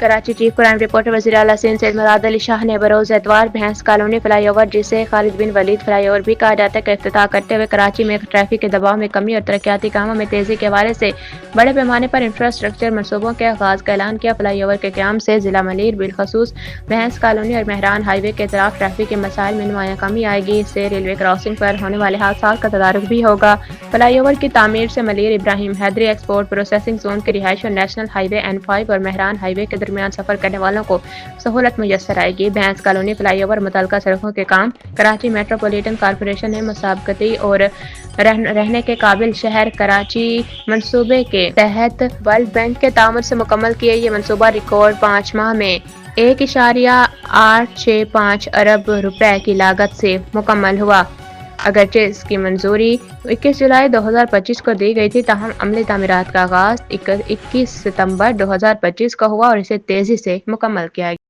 Karachi chief crime reporter وزیر اعلیٰ سندھ سید مراد علی شاہ نے بروز اتوار بھینس کالونی فلائی اوور جسے خالد بن ولید فلائی اوور بھی کہا جاتا ہے کا افتتاح کرتے ہوئے کراچی میں ٹریفک کے دباؤ میں کمی اور ترقیاتی کاموں میں تیزی کے حوالے سے بڑے پیمانے پر انفراسٹرکچر منصوبوں کے آغاز کا اعلان کیا۔ فلائی اوور کے قیام سے ضلع منیر بالخصوص بھینس کالونی اور مہران ہائی وے کے اطراف ٹریفک کے مسائل میں نمایاں کمی آئے گی۔ اس سے ریلوے کراسنگ پر ہونے والے حادثات کا تدارک بھی ہوگا۔ فلائی اوور کی تعمیر سے منیر ابراہیم حیدری ایکسپورٹ پروسیسنگ زون کے رہائش اور نیشنل ہائی وے N5 اور مہران ہائی وے کے درمیان سفر کرنے والوں کو سہولت میسر آئے گی۔ بھینس کالونی فلائی اوور متعلقہ سڑکوں کے کام کراچی میٹروپولیٹن کارپوریشن نے مسابقتی اور رہنے کے قابل شہر کراچی منصوبے کے تحت ورلڈ بینک کے تعاون سے مکمل کیے۔ یہ منصوبہ ریکارڈ 5 ماہ میں 1.865 ارب روپے کی لاگت سے مکمل ہوا۔ اگرچہ اس کی منظوری 21 جولائی 2025 کو دی گئی تھی، تاہم عملی تعمیرات کا آغاز 21 ستمبر 2025 کو ہوا اور اسے تیزی سے مکمل کیا گیا۔